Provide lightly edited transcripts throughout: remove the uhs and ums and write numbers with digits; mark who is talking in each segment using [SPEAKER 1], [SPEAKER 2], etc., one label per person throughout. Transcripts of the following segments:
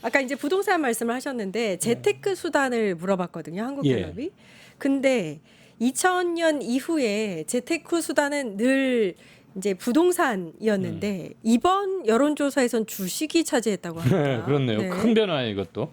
[SPEAKER 1] 아까 이제 부동산 말씀을 하셨는데 재테크 수단을 물어봤거든요. 한국갤럽이. 근데 2000년 이후에 재테크 수단은 늘 이제 부동산이었는데 이번 여론조사에선 주식이 차지했다고 합니다.
[SPEAKER 2] 그렇네요.
[SPEAKER 1] 네.
[SPEAKER 2] 큰 변화예요, 이것도.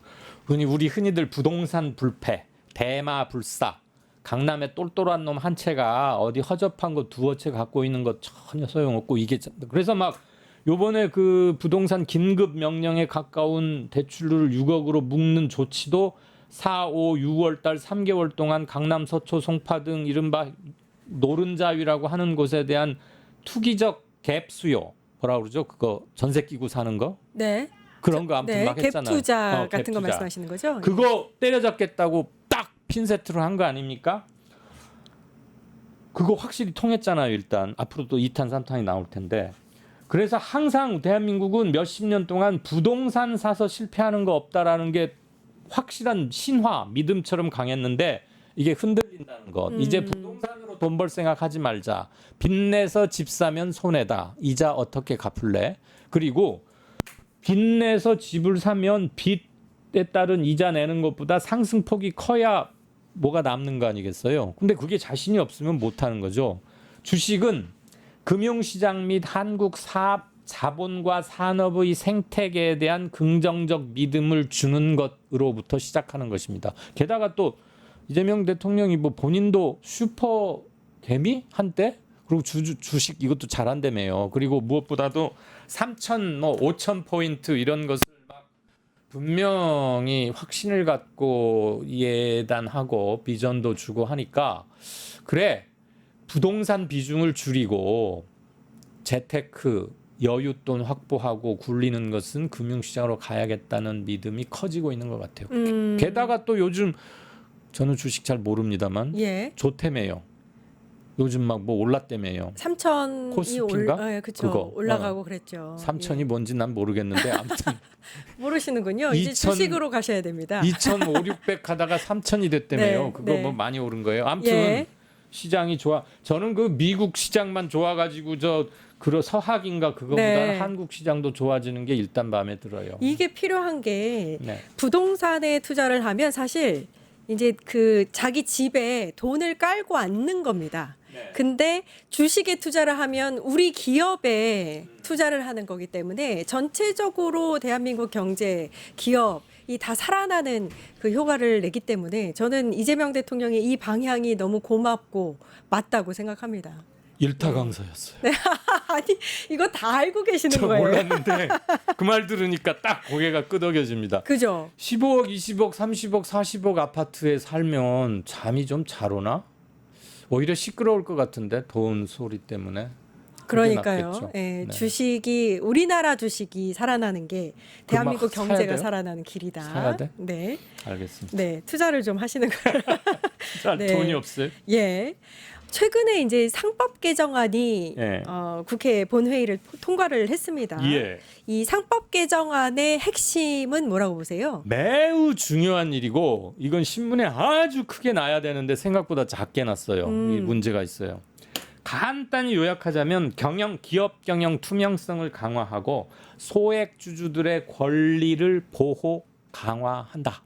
[SPEAKER 2] 우리 흔히들 부동산 불패, 대마 불사, 강남에 똘똘한 놈 한 채가 어디 허접한 거 두어 채 갖고 있는 거 전혀 소용없고 이게 그래서 막 요번에 그 부동산 긴급 명령에 가까운 대출을 6억으로 묶는 조치도 4, 5, 6월 달 3개월 동안 강남, 서초, 송파 등 이른바 노른자위라고 하는 곳에 대한 투기적 갭 수요. 뭐라 그러죠? 그거 전세 끼고 사는 거?
[SPEAKER 1] 네.
[SPEAKER 2] 그런 거 아무튼
[SPEAKER 1] 네.
[SPEAKER 2] 막 했잖아요.
[SPEAKER 1] 갭 투자
[SPEAKER 2] 갭
[SPEAKER 1] 같은 거
[SPEAKER 2] 투자.
[SPEAKER 1] 말씀하시는 거죠?
[SPEAKER 2] 그거 때려잡겠다고 딱 핀세트로 한 거 아닙니까? 그거 확실히 통했잖아요. 일단 앞으로도 2탄 3탄이 나올 텐데. 그래서 항상 대한민국은 몇십 년 동안 부동산 사서 실패하는 거 없다라는 게 확실한 신화, 믿음처럼 강했는데 이게 흔들린다는 것. 이제 부동산으로 돈 벌 생각하지 말자. 빚내서 집 사면 손해다. 이자 어떻게 갚을래? 그리고 빚내서 집을 사면 빚에 따른 이자 내는 것보다 상승폭이 커야 뭐가 남는 거 아니겠어요? 근데 그게 자신이 없으면 못 하는 거죠. 주식은 금융시장 및 한국 사업 자본과 산업의 생태계에 대한 긍정적 믿음을 주는 것으로부터 시작하는 것입니다. 게다가 또 이재명 대통령이 뭐 본인도 슈퍼 개미 한때 그리고 주식 이것도 잘한다며요. 그리고 무엇보다도 3천 뭐 5천 포인트 이런 것을 막 분명히 확신을 갖고 예단하고 비전도 주고 하니까 그래 부동산 비중을 줄이고 재테크 여윳돈 확보하고 굴리는 것은 금융시장으로 가야겠다는 믿음이 커지고 있는 것 같아요. 게다가 또 요즘 저는 주식 잘 모릅니다만
[SPEAKER 1] 예.
[SPEAKER 2] 좋대매요. 요즘 막 뭐 올랐대매요.
[SPEAKER 1] 3천이
[SPEAKER 2] 코스피인가?
[SPEAKER 1] 예, 그쵸.
[SPEAKER 2] 그거.
[SPEAKER 1] 올라가고 그랬죠.
[SPEAKER 2] 3천이
[SPEAKER 1] 예.
[SPEAKER 2] 뭔지 난 모르겠는데 아무튼
[SPEAKER 1] 모르시는군요. 이제
[SPEAKER 2] 2000
[SPEAKER 1] 주식으로 가셔야 됩니다.
[SPEAKER 2] 2,500, 600 하다가 3천이 됐다며요.
[SPEAKER 1] 네,
[SPEAKER 2] 그거
[SPEAKER 1] 네.
[SPEAKER 2] 뭐 많이 오른 거예요. 아무튼
[SPEAKER 1] 예.
[SPEAKER 2] 시장이 좋아. 저는 그 미국 시장만 좋아가지고 그런 서학인가 그거보다는
[SPEAKER 1] 네.
[SPEAKER 2] 한국 시장도 좋아지는 게 일단 마음에 들어요.
[SPEAKER 1] 이게 필요한 게
[SPEAKER 2] 네.
[SPEAKER 1] 부동산에 투자를 하면 사실 이제 그 자기 집에 돈을 깔고 앉는 겁니다.
[SPEAKER 2] 네.
[SPEAKER 1] 근데 주식에 투자를 하면 우리 기업에 투자를 하는 거기 때문에 전체적으로 대한민국 경제, 기업이 다 살아나는 그 효과를 내기 때문에 저는 이재명 대통령의 이 방향이 너무 고맙고 맞다고 생각합니다.
[SPEAKER 2] 일타 강사였어요.
[SPEAKER 1] 아니 이거 다 알고 계시는
[SPEAKER 2] 저
[SPEAKER 1] 거예요.
[SPEAKER 2] 몰랐는데 그 말 들으니까 딱 고개가 끄덕여집니다.
[SPEAKER 1] 그죠?
[SPEAKER 2] 15억, 20억, 30억, 40억 아파트에 살면 잠이 좀 잘 오나? 오히려 시끄러울 것 같은데 돈 소리 때문에. 그게
[SPEAKER 1] 그러니까요.
[SPEAKER 2] 낫겠죠.
[SPEAKER 1] 예,
[SPEAKER 2] 네.
[SPEAKER 1] 주식이 우리나라 주식이 살아나는 게 대한민국
[SPEAKER 2] 사야
[SPEAKER 1] 경제가
[SPEAKER 2] 돼요?
[SPEAKER 1] 살아나는 길이다.
[SPEAKER 2] 사야 돼?
[SPEAKER 1] 네,
[SPEAKER 2] 알겠습니다.
[SPEAKER 1] 네, 투자를 좀 하시는 거예요.
[SPEAKER 2] 자,
[SPEAKER 1] 네.
[SPEAKER 2] 돈이 없어요.
[SPEAKER 1] 예. 최근에 이제 상법 개정안이
[SPEAKER 2] 예.
[SPEAKER 1] 국회 본회의를 통과를 했습니다.
[SPEAKER 2] 예.
[SPEAKER 1] 이 상법 개정안의 핵심은 뭐라고 보세요?
[SPEAKER 2] 매우 중요한 일이고 이건 신문에 아주 크게 나야 되는데 생각보다 작게 났어요. 이 문제가 있어요. 간단히 요약하자면 기업 경영 투명성을 강화하고 소액 주주들의 권리를 보호 강화한다.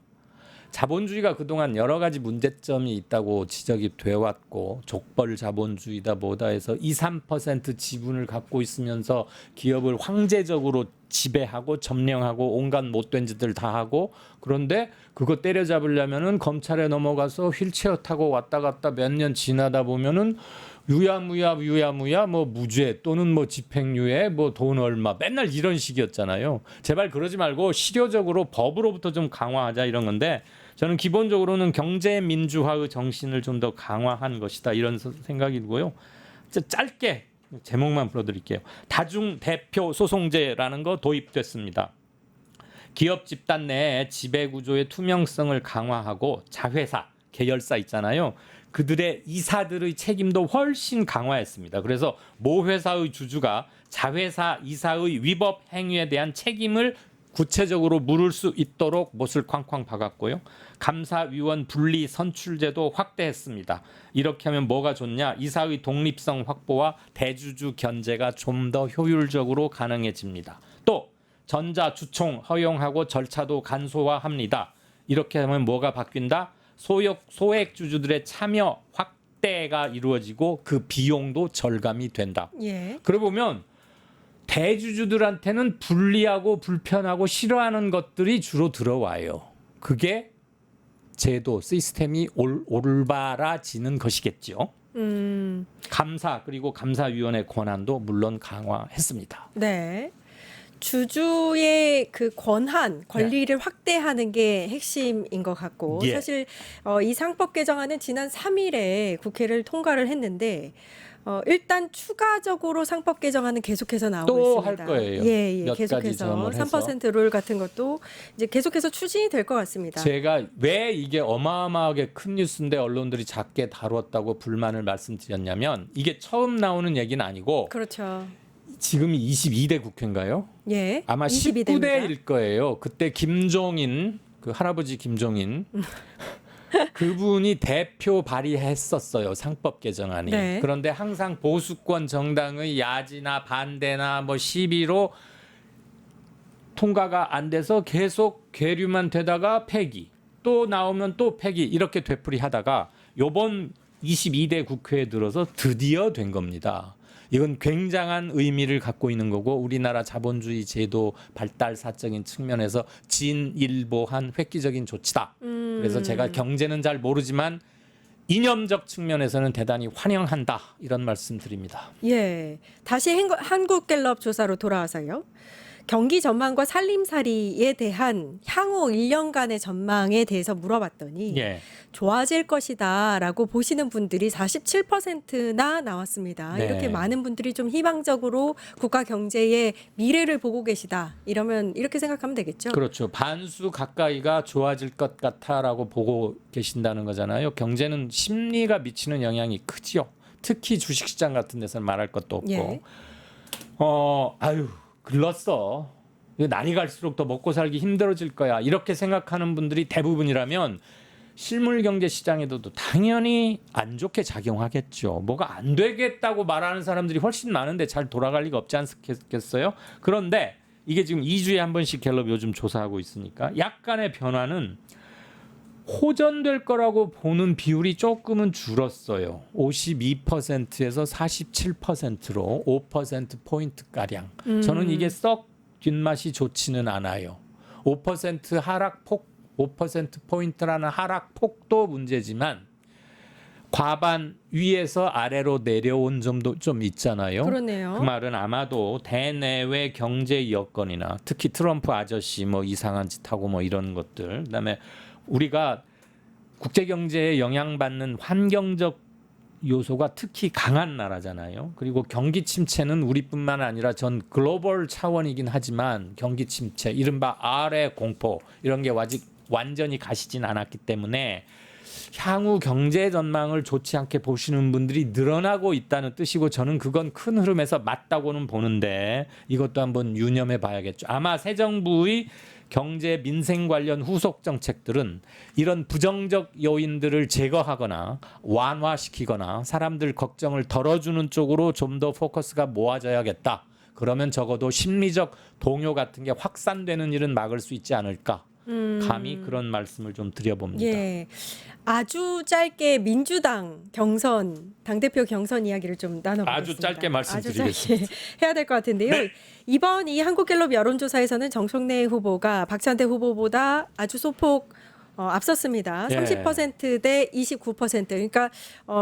[SPEAKER 2] 자본주의가 그동안 여러 가지 문제점이 있다고 지적이 되어 왔고 족벌 자본주의다 뭐다 해서 2, 3% 지분을 갖고 있으면서 기업을 황제적으로 지배하고 점령하고 온갖 못된 짓들 다 하고 그런데 그거 때려잡으려면은 검찰에 넘어가서 휠체어 타고 왔다 갔다 몇 년 지나다 보면은 유야무야 뭐 무죄 또는 뭐 집행유예 뭐 돈 얼마 맨날 이런 식이었잖아요. 제발 그러지 말고 실효적으로 법으로부터 좀 강화하자 이런 건데 저는 기본적으로는 경제 민주화의 정신을 좀 더 강화한 것이다 이런 생각이고요. 짧게 제목만 불러드릴게요. 다중 대표 소송제라는 거 도입됐습니다. 기업 집단 내에 지배 구조의 투명성을 강화하고 자회사, 계열사 있잖아요. 그들의 이사들의 책임도 훨씬 강화했습니다. 그래서 모 회사의 주주가 자회사 이사의 위법 행위에 대한 책임을 구체적으로 물을 수 있도록 못을 쾅쾅 박았고요. 감사위원 분리 선출제도 확대했습니다. 이렇게 하면 뭐가 좋냐? 이사의 독립성 확보와 대주주 견제가 좀 더 효율적으로 가능해집니다. 또 전자주총 허용하고 절차도 간소화합니다. 이렇게 하면 뭐가 바뀐다? 소액주주들의 참여 확대가 이루어지고 그 비용도 절감이 된다.
[SPEAKER 1] 예.
[SPEAKER 2] 그러고 보면 대주주들한테는 불리하고 불편하고 싫어하는 것들이 주로 들어와요. 그게 제도 시스템이 올바라지는 것이겠죠. 감사 그리고 감사위원회 권한도 물론 강화했습니다.
[SPEAKER 1] 네. 주주의 그 권한, 권리를 확대하는 게 핵심인 것 같고
[SPEAKER 2] 예.
[SPEAKER 1] 사실 이 상법 개정안은 지난 3일에 국회를 통과를 했는데 일단 추가적으로 상법 개정안은 계속해서 나오고
[SPEAKER 2] 또
[SPEAKER 1] 있습니다.
[SPEAKER 2] 할 거예요.
[SPEAKER 1] 예,
[SPEAKER 2] 몇 가지
[SPEAKER 1] 계속해서
[SPEAKER 2] 점을 해서.
[SPEAKER 1] 3% 룰 같은 것도 이제 계속해서 추진이 될 것 같습니다.
[SPEAKER 2] 제가 왜 이게 어마어마하게 큰 뉴스인데 언론들이 작게 다뤘다고 불만을 말씀드렸냐면 이게 처음 나오는 얘기는 아니고
[SPEAKER 1] 그렇죠.
[SPEAKER 2] 지금이 22대 국회인가요?
[SPEAKER 1] 예.
[SPEAKER 2] 아마
[SPEAKER 1] 22대 입니다.
[SPEAKER 2] 19대일 거예요. 그때 김종인 그 할아버지 김종인 그분이 대표 발의했었어요. 상법 개정안이.
[SPEAKER 1] 네.
[SPEAKER 2] 그런데 항상 보수권 정당의 야지나 반대나 뭐 시비로 통과가 안 돼서 계속 계류만 되다가 폐기. 또 나오면 또 폐기 이렇게 되풀이하다가 요번 22대 국회에 들어서 드디어 된 겁니다. 이건 굉장한 의미를 갖고 있는 거고 우리나라 자본주의 제도 발달 사적인 측면에서 진일보한 획기적인 조치다. 그래서 제가 경제는 잘 모르지만 이념적 측면에서는 대단히 환영한다. 이런 말씀드립니다.
[SPEAKER 1] 예. 다시 한국갤럽 조사로 돌아와서요. 경기 전망과 살림살이에 대한 향후 1년간의 전망에 대해서 물어봤더니
[SPEAKER 2] 예.
[SPEAKER 1] 좋아질 것이다라고 보시는 분들이 47%나 나왔습니다.
[SPEAKER 2] 네.
[SPEAKER 1] 이렇게 많은 분들이 좀 희망적으로 국가 경제의 미래를 보고 계시다. 이러면 이렇게 생각하면 되겠죠.
[SPEAKER 2] 그렇죠. 반수 가까이가 좋아질 것 같아라고 보고 계신다는 거잖아요. 경제는 심리가 미치는 영향이 크지요. 특히 주식시장 같은 데서는 말할 것도 없고.
[SPEAKER 1] 예.
[SPEAKER 2] 아유 글렀어. 날이 갈수록 더 먹고 살기 힘들어질 거야. 이렇게 생각하는 분들이 대부분이라면 실물 경제 시장에도 당연히 안 좋게 작용하겠죠. 뭐가 안 되겠다고 말하는 사람들이 훨씬 많은데 잘 돌아갈 리가 없지 않겠어요? 그런데 이게 지금 2주에 한 번씩 갤럽 요즘 조사하고 있으니까 약간의 변화는 호전될 거라고 보는 비율이 조금은 줄었어요. 52%에서 47%로 5%포인트 가량. 저는 이게 썩 뒷맛이 좋지는 않아요. 5% 하락폭, 5%포인트라는 하락폭도 문제지만 과반 위에서 아래로 내려온 점도 좀 있잖아요.
[SPEAKER 1] 그러네요.
[SPEAKER 2] 그 말은 아마도 대내외 경제 여건이나 특히 트럼프 아저씨 뭐 이상한 짓 하고 뭐 이런 것들 그다음에 우리가 국제 경제에 영향받는 환경적 요소가 특히 강한 나라잖아요. 그리고 경기 침체는 우리뿐만 아니라 전 글로벌 차원이긴 하지만 경기 침체, 이른바 R의 공포 이런 게 아직 완전히 가시진 않았기 때문에 향후 경제 전망을 좋지 않게 보시는 분들이 늘어나고 있다는 뜻이고 저는 그건 큰 흐름에서 맞다고는 보는데 이것도 한번 유념해 봐야겠죠. 아마 새 정부의 경제 민생 관련 후속 정책들은 이런 부정적 요인들을 제거하거나 완화시키거나 사람들 걱정을 덜어주는 쪽으로 좀 더 포커스가 모아져야겠다. 그러면 적어도 심리적 동요 같은 게 확산되는 일은 막을 수 있지 않을까. 감히 그런 말씀을 좀 드려봅니다.
[SPEAKER 1] 예. 아주 짧게 민주당 경선 당대표 경선 이야기를 좀 나눠보겠습니다.
[SPEAKER 2] 아주 짧게 말씀드리겠습니다.
[SPEAKER 1] 아주 짧게 해야 될 것 같은데요.
[SPEAKER 2] 네.
[SPEAKER 1] 이번 이 한국갤럽 여론조사에서는 정청래 후보가 박찬대 후보보다 아주 소폭 앞섰습니다.
[SPEAKER 2] 예.
[SPEAKER 1] 30%대 29%. 그러니까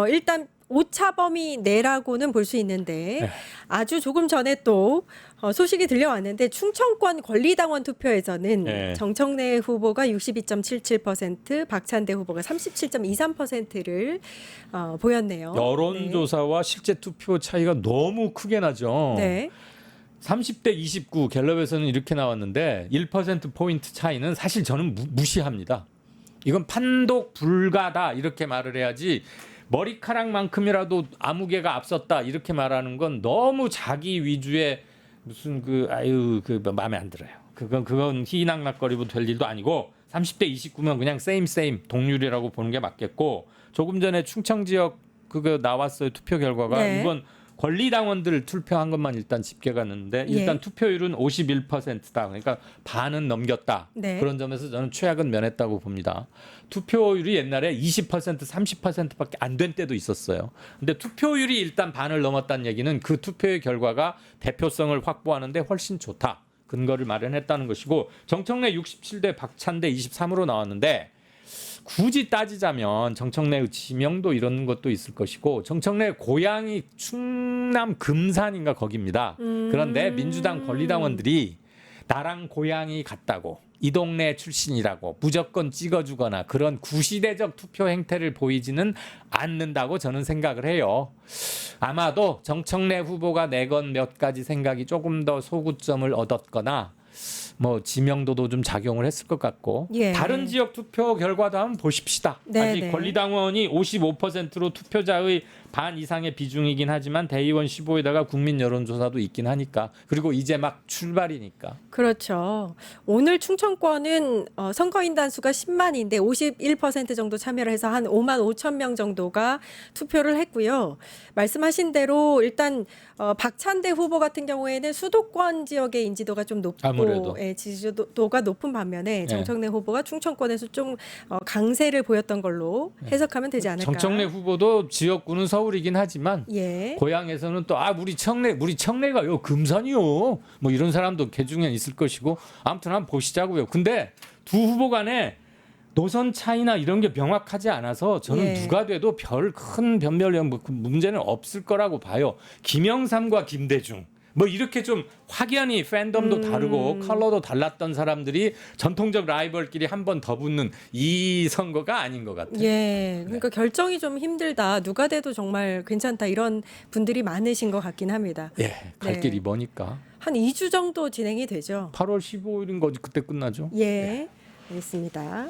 [SPEAKER 1] 일단 오차 범위 내라고는 볼 수 있는데
[SPEAKER 2] 네.
[SPEAKER 1] 아주 조금 전에 또 소식이 들려왔는데 충청권 권리당원 투표에서는
[SPEAKER 2] 네.
[SPEAKER 1] 정청래 후보가 62.77%, 박찬대 후보가 37.23%를 보였네요.
[SPEAKER 2] 여론조사와 실제 투표 차이가 너무 크게 나죠.
[SPEAKER 1] 네.
[SPEAKER 2] 30대 29 갤럽에서는 이렇게 나왔는데 1%포인트 차이는 사실 저는 무시합니다. 이건 판독 불가다 이렇게 말을 해야지 머리카락만큼이라도 아무개가 앞섰다 이렇게 말하는 건 너무 자기 위주의 무슨 그 마음에 안 들어요. 그건 희낙낙거리고 될 일도 아니고 30대 29면 그냥 세임 동률이라고 보는 게 맞겠고 조금 전에 충청 지역 그거 나왔어요. 투표 결과가
[SPEAKER 1] 네.
[SPEAKER 2] 이건 권리당원들 투표한 것만 일단 집계가 났는데 일단
[SPEAKER 1] 예.
[SPEAKER 2] 투표율은 51%다. 그러니까 반은 넘겼다.
[SPEAKER 1] 네.
[SPEAKER 2] 그런 점에서 저는 최악은 면했다고 봅니다. 투표율이 옛날에 20% 30%밖에 안 된 때도 있었어요. 근데 투표율이 일단 반을 넘었다는 얘기는 그 투표의 결과가 대표성을 확보하는데 훨씬 좋다. 근거를 마련했다는 것이고 정청래 67대 박찬대 23으로 나왔는데 굳이 따지자면 정청래의 지명도 이런 것도 있을 것이고 정청래 고향이 충남 금산인가 거기입니다. 그런데 민주당 권리당원들이 나랑 고향이 같다고 이 동네 출신이라고 무조건 찍어주거나 그런 구시대적 투표 행태를 보이지는 않는다고 저는 생각을 해요. 아마도 정청래 후보가 내건 몇 가지 생각이 조금 더 소구점을 얻었거나 뭐 지명도도 좀 작용을 했을 것 같고
[SPEAKER 1] 예.
[SPEAKER 2] 다른 지역 투표 결과도 한번 보십시다.
[SPEAKER 1] 네,
[SPEAKER 2] 아직
[SPEAKER 1] 네.
[SPEAKER 2] 권리당원이 55%로 투표자의 반 이상의 비중이긴 하지만 대의원 15에다가 국민 여론조사도 있긴 하니까 그리고 이제 막 출발이니까
[SPEAKER 1] 그렇죠. 오늘 충청권은 선거인단 수가 10만인데 51% 정도 참여를 해서 한 5만 5천 명 정도가 투표를 했고요. 말씀하신 대로 일단 박찬대 후보 같은 경우에는 수도권 지역의 인지도가 좀 높고
[SPEAKER 2] 아무래도.
[SPEAKER 1] 예, 지지도가 높은 반면에 정청래 후보가 충청권에서 좀 강세를 보였던 걸로 해석하면 되지 않을까.
[SPEAKER 2] 정청래 후보도 지역구는 서울이긴 하지만
[SPEAKER 1] 예.
[SPEAKER 2] 고향에서는 또 우리 청래가 요 금산이요 뭐 이런 사람도 개중에 있을 것이고 아무튼 한번 보시자고요. 근데 두 후보 간에 노선 차이나 이런 게 명확하지 않아서 저는
[SPEAKER 1] 예.
[SPEAKER 2] 누가 돼도 별 큰 변별력 문제는 없을 거라고 봐요. 김영삼과 김대중 뭐 이렇게 좀 확연히 팬덤도 다르고 컬러도 달랐던 사람들이 전통적 라이벌끼리 한 번 더 붙는 이 선거가 아닌 것 같아요.
[SPEAKER 1] 예. 그러니까 결정이 좀 힘들다. 누가 돼도 정말 괜찮다. 이런 분들이 많으신 것 같긴 합니다.
[SPEAKER 2] 예, 갈
[SPEAKER 1] 네.
[SPEAKER 2] 길이 머니까.
[SPEAKER 1] 한 2주 정도 진행이 되죠.
[SPEAKER 2] 8월 15일인 거지 그때 끝나죠.
[SPEAKER 1] 예. 알겠습니다.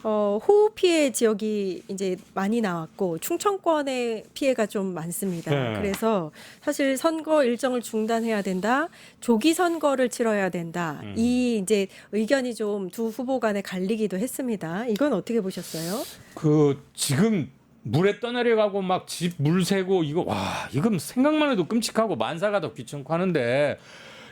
[SPEAKER 1] 호우 피해 지역이 이제 많이 나왔고 충청권의 피해가 좀 많습니다.
[SPEAKER 2] 네.
[SPEAKER 1] 그래서 사실 선거 일정을 중단해야 된다, 조기 선거를 치러야 된다. 이 이제 의견이 좀 두 후보 간에 갈리기도 했습니다. 이건 어떻게 보셨어요?
[SPEAKER 2] 그 지금 물에 떠내려가고 막 집 물 새고 이거 와 이건 생각만 해도 끔찍하고 만사가 더 귀찮고 하는데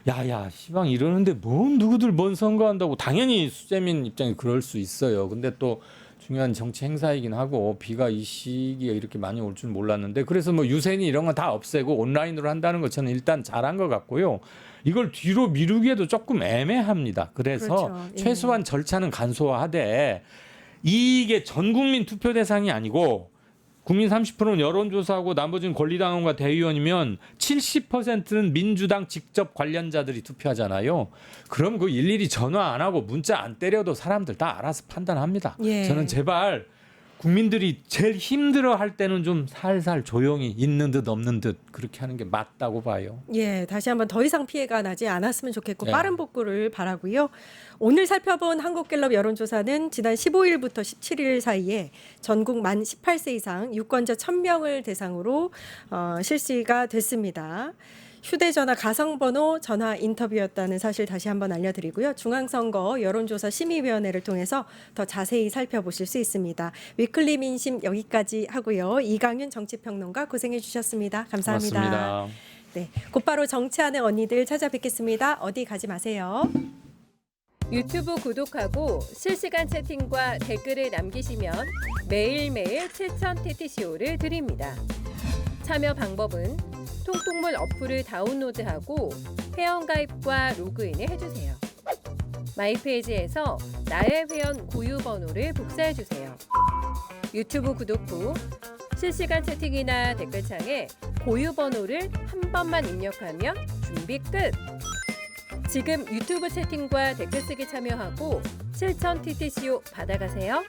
[SPEAKER 2] 야야 시방 이러는데 누구들 뭔 선거한다고 당연히 수재민 입장이 그럴 수 있어요. 근데 또 중요한 정치 행사이긴 하고 비가 이 시기에 이렇게 많이 올 줄 몰랐는데 그래서 뭐 유세니 이런 건 다 없애고 온라인으로 한다는 거 저는 일단 잘한 것 같고요. 이걸 뒤로 미루기에도 조금 애매합니다. 그래서
[SPEAKER 1] 그렇죠. 예.
[SPEAKER 2] 최소한 절차는 간소화하되 이게 전 국민 투표 대상이 아니고 국민 30%는 여론조사하고 나머지는 권리당원과 대의원이면 70%는 민주당 직접 관련자들이 투표하잖아요. 그럼 그 일일이 전화 안 하고 문자 안 때려도 사람들 다 알아서 판단합니다.
[SPEAKER 1] 예.
[SPEAKER 2] 저는 제발 국민들이 제일 힘들어할 때는 좀 살살 조용히 있는 듯 없는 듯 그렇게 하는 게 맞다고 봐요.
[SPEAKER 1] 예, 다시 한번 더 이상 피해가 나지 않았으면 좋겠고
[SPEAKER 2] 네.
[SPEAKER 1] 빠른 복구를 바라고요. 오늘 살펴본 한국갤럽 여론조사는 지난 15일부터 17일 사이에 전국 만 18세 이상 유권자 1,000명을 대상으로 실시가 됐습니다. 휴대전화 가성번호 전화 인터뷰였다는 사실 다시 한번 알려드리고요. 중앙선거 여론조사 심의위원회를 통해서 더 자세히 살펴보실 수 있습니다. 위클리 민심 여기까지 하고요. 이강윤 정치평론가 고생해 주셨습니다. 감사합니다.
[SPEAKER 2] 고맙습니다.
[SPEAKER 1] 네, 곧바로 정치하는 언니들 찾아뵙겠습니다. 어디 가지 마세요.
[SPEAKER 3] 유튜브 구독하고 실시간 채팅과 댓글을 남기시면 매일매일 실천 TTCO를 드립니다. 참여 방법은 통통물 어플을 다운로드하고 회원가입과 로그인을 해주세요. 마이페이지에서 나의 회원 고유 번호를 복사해주세요. 유튜브 구독 후 실시간 채팅이나 댓글창에 고유 번호를 한 번만 입력하면 준비 끝! 지금 유튜브 채팅과 댓글 쓰기 참여하고 실천 TTCO 받아가세요.